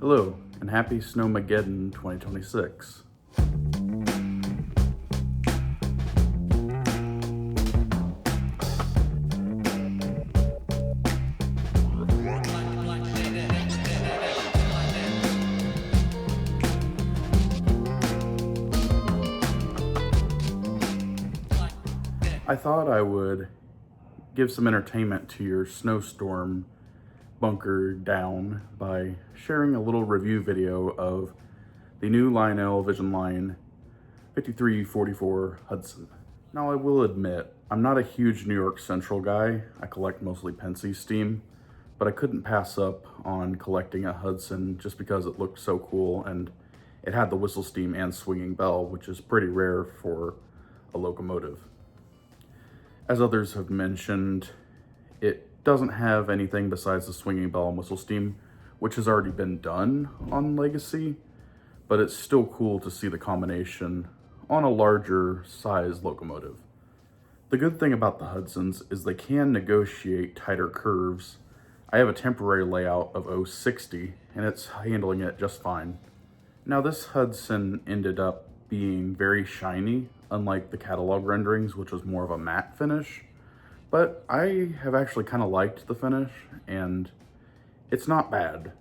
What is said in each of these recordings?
Hello, and happy Snowmageddon 2026. I thought I would give some entertainment to your snowstorm bunker down by sharing a little review video of the new Lionel Visionline 5344 Hudson. Now I will admit, I'm not a huge New York Central guy. I collect mostly Pensy steam, but I couldn't pass up on collecting a Hudson just because it looked so cool and it had the whistle steam and swinging bell, which is pretty rare for a locomotive. As others have mentioned, it doesn't have anything besides the swinging bell and whistle steam, which has already been done on Legacy, but it's still cool to see the combination on a larger size locomotive. The good thing about the Hudsons is they can negotiate tighter curves. I have a temporary layout of 060 and it's handling it just fine. Now this Hudson ended up being very shiny, unlike the catalog renderings, which was more of a matte finish. But I have actually kind of liked the finish, and it's not bad.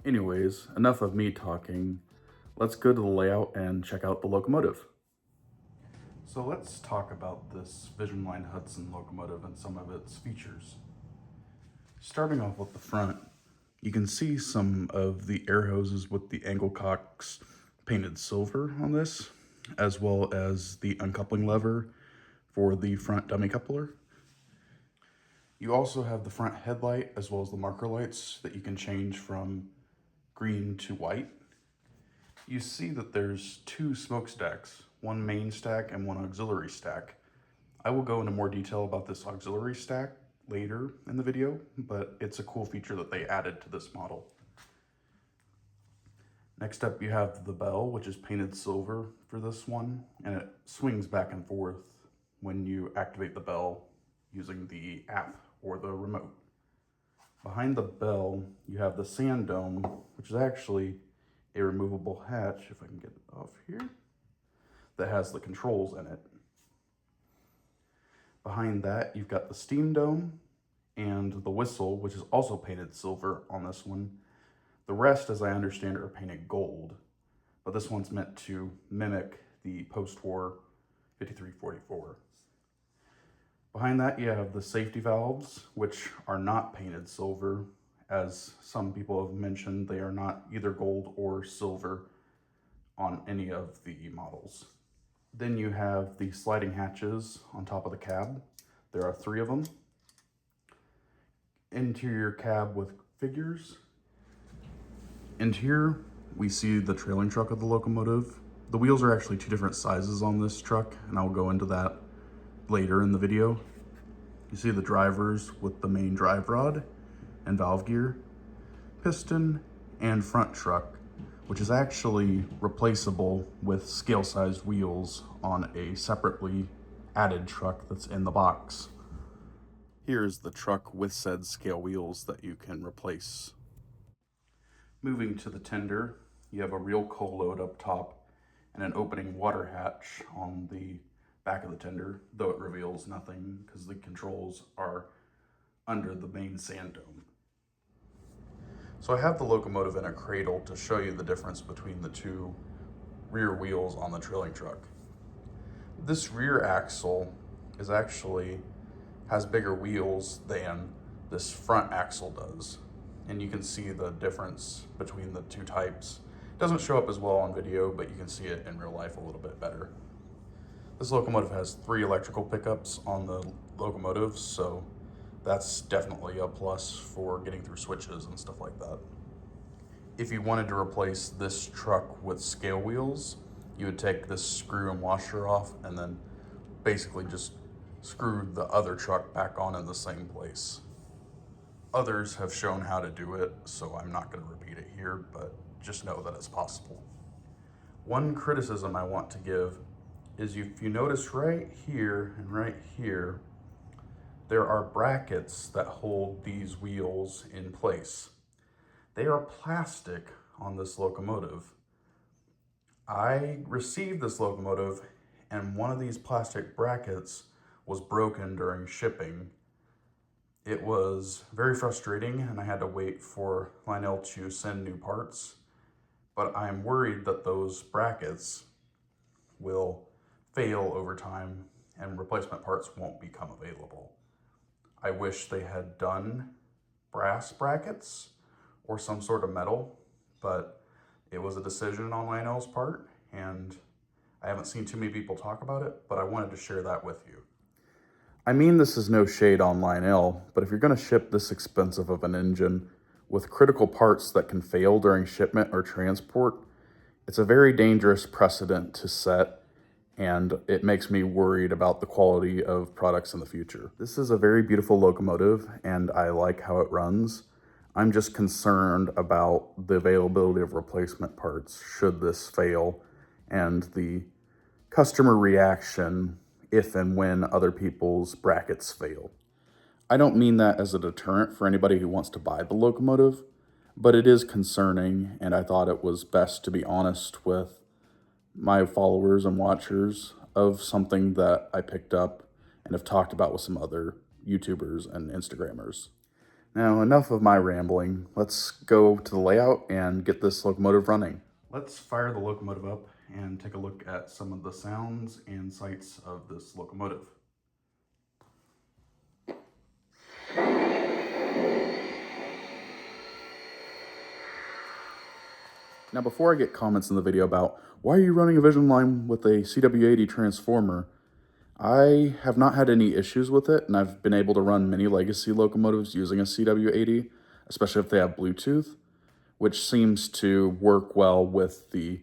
Anyways, enough of me talking. Let's go to the layout and check out the locomotive. So let's talk about this Visionline Hudson locomotive and some of its features. Starting off with the front, you can see some of the air hoses with the angle cocks painted silver on this, as well as the uncoupling lever for the front dummy coupler. You also have the front headlight as well as the marker lights that you can change from green to white. You see that there's two smokestacks, one main stack and one auxiliary stack. I will go into more detail about this auxiliary stack later in the video, but it's a cool feature that they added to this model. Next up, you have the bell, which is painted silver for this one, and it swings back and forth when you activate the bell using the app or the remote. Behind the bell, you have the sand dome, which is actually a removable hatch, if I can get it off here, that has the controls in it. Behind that, you've got the steam dome and the whistle, which is also painted silver on this one. The rest, as I understand it, are painted gold, but this one's meant to mimic the post-war 5344. Behind that, you have the safety valves, which are not painted silver. As some people have mentioned, they are not either gold or silver on any of the models. Then you have the sliding hatches on top of the cab. There are 3 of them. Interior cab with figures. And here we see the trailing truck of the locomotive. The wheels are actually 2 different sizes on this truck, and I'll go into that later in the video. You see the drivers with the main drive rod and valve gear, piston, and front truck, which is actually replaceable with scale-sized wheels on a separately added truck that's in the box. Here's the truck with said scale wheels that you can replace. Moving to the tender, you have a real coal load up top and an opening water hatch on the back of the tender, though it reveals nothing because the controls are under the main sand dome. So I have the locomotive in a cradle to show you the difference between the 2 rear wheels on the trailing truck. This rear axle has bigger wheels than this front axle does. And you can see the difference between the 2 types. It doesn't show up as well on video, but you can see it in real life a little bit better. This locomotive has 3 electrical pickups on the locomotive, so that's definitely a plus for getting through switches and stuff like that. If you wanted to replace this truck with scale wheels, you would take this screw and washer off and then basically just screw the other truck back on in the same place. Others have shown how to do it, so I'm not going to repeat it here, but just know that it's possible. One criticism I want to give is if you notice right here and right here, there are brackets that hold these wheels in place. They are plastic on this locomotive. I received this locomotive and one of these plastic brackets was broken during shipping. It was very frustrating and I had to wait for Lionel to send new parts, but I'm worried that those brackets will fail over time and replacement parts won't become available. I wish they had done brass brackets or some sort of metal, but it was a decision on Lionel's part and I haven't seen too many people talk about it, but I wanted to share that with you. I mean, this is no shade on Lionel, but if you're going to ship this expensive of an engine with critical parts that can fail during shipment or transport, it's a very dangerous precedent to set, and it makes me worried about the quality of products in the future. This is a very beautiful locomotive, and I like how it runs. I'm just concerned about the availability of replacement parts should this fail, and the customer reaction if and when other people's brackets fail. I don't mean that as a deterrent for anybody who wants to buy the locomotive, but it is concerning, and I thought it was best to be honest with my followers and watchers of something that I picked up and have talked about with some other YouTubers and Instagrammers. Now, enough of my rambling. Let's go to the layout and get this locomotive running. Let's fire the locomotive up and take a look at some of the sounds and sights of this locomotive. Now, before I get comments in the video about why are you running a Visionline with a CW80 transformer, I have not had any issues with it, and I've been able to run many legacy locomotives using a CW80, especially if they have Bluetooth, which seems to work well with the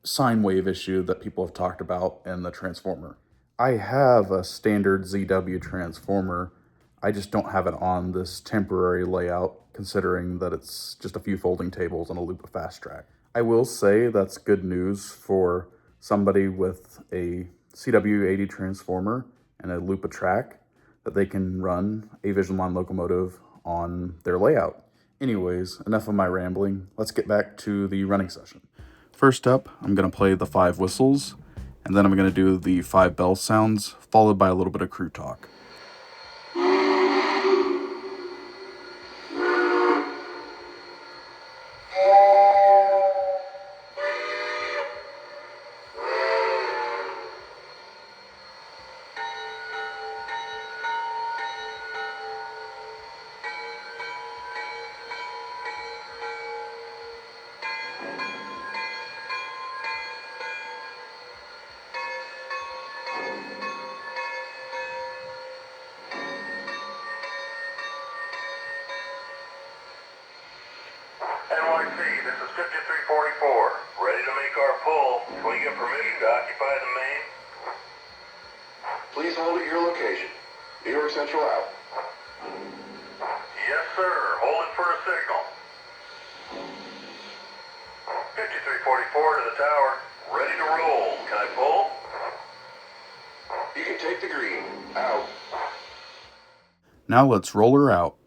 sine wave issue that people have talked about in the transformer. I have a standard ZW transformer. I just don't have it on this temporary layout, considering that it's just a few folding tables and a loop of fast track. I will say that's good news for somebody with a CW80 transformer and a loop of track, that they can run a Visionline locomotive on their layout. Anyways, enough of my rambling. Let's get back to the running session. First up, I'm going to play the 5 whistles, and then I'm going to do the 5 bell sounds, followed by a little bit of crew talk. This is 5344. Ready to make our pull. Can we get permission to occupy the main? Please hold at your location. New York Central out. Yes, sir. Hold it for a signal. 5344 to the tower. Ready to roll. Can I pull? You can take the green. Out. Now let's roll her out.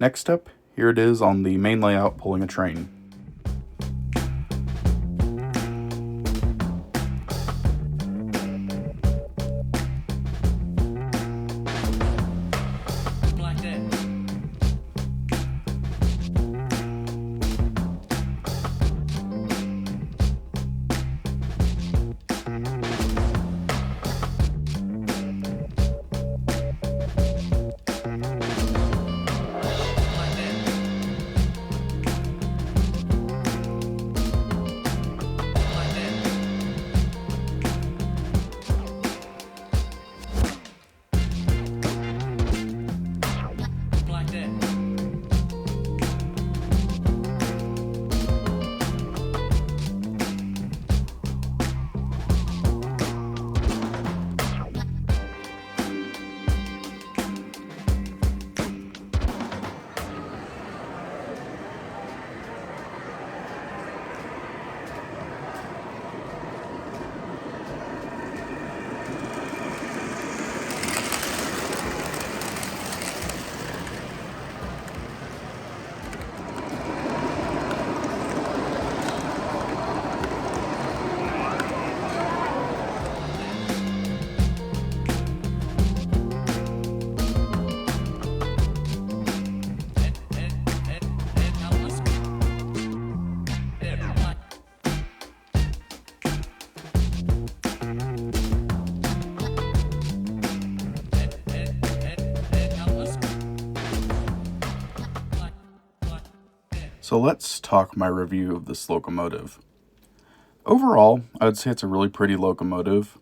Next up, here it is on the main layout pulling a train. So let's talk my review of this locomotive. Overall, I would say it's a really pretty locomotive.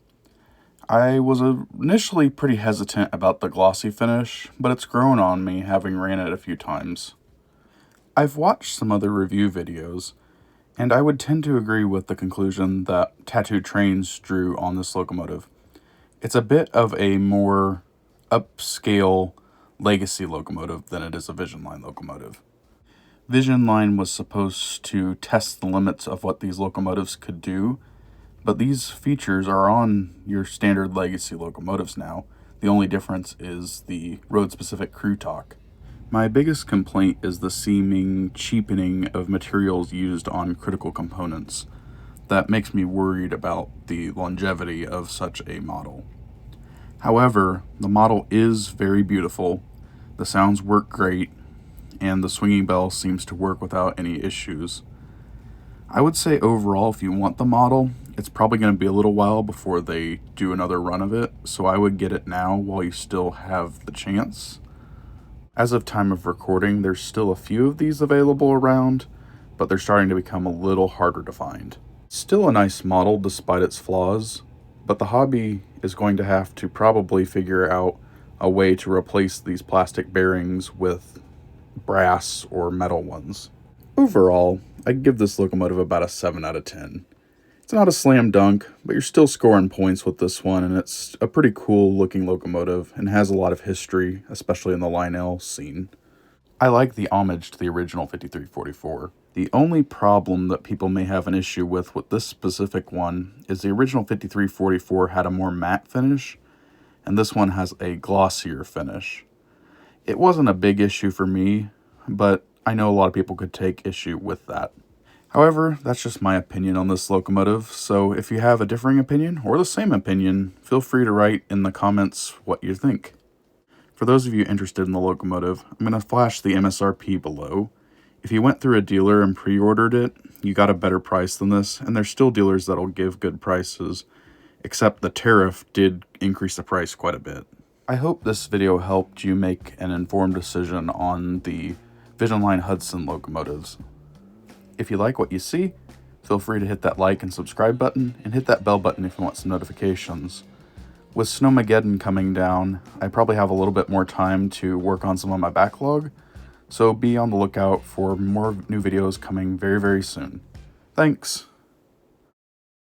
I was initially pretty hesitant about the glossy finish, but it's grown on me having ran it a few times. I've watched some other review videos, and I would tend to agree with the conclusion that Tattooed Trains drew on this locomotive. It's a bit of a more upscale legacy locomotive than it is a Visionline locomotive. Visionline was supposed to test the limits of what these locomotives could do, but these features are on your standard legacy locomotives now. The only difference is the road-specific crew talk. My biggest complaint is the seeming cheapening of materials used on critical components. That makes me worried about the longevity of such a model. However, the model is very beautiful, the sounds work great, and the swinging bell seems to work without any issues. I would say overall, if you want the model, it's probably going to be a little while before they do another run of it, so I would get it now while you still have the chance. As of time of recording, there's still a few of these available around, but they're starting to become a little harder to find. Still a nice model despite its flaws, but the hobby is going to have to probably figure out a way to replace these plastic bearings with brass or metal ones. Overall, I'd give this locomotive about a 7 out of 10. It's not a slam dunk, but you're still scoring points with this one, and it's a pretty cool looking locomotive and has a lot of history, especially in the Lionel scene. I like the homage to the original 5344. The only problem that people may have an issue with this specific one is the original 5344 had a more matte finish, and this one has a glossier finish. It wasn't a big issue for me, but I know a lot of people could take issue with that. However, that's just my opinion on this locomotive, so if you have a differing opinion or the same opinion, feel free to write in the comments what you think. For those of you interested in the locomotive, I'm going to flash the MSRP below. If you went through a dealer and pre-ordered it, you got a better price than this, and there's still dealers that'll give good prices, except the tariff did increase the price quite a bit. I hope this video helped you make an informed decision on the Visionline Hudson locomotives. If you like what you see, feel free to hit that like and subscribe button, and hit that bell button if you want some notifications. With Snowmageddon coming down, I probably have a little bit more time to work on some of my backlog, so be on the lookout for more new videos coming very, very soon. Thanks!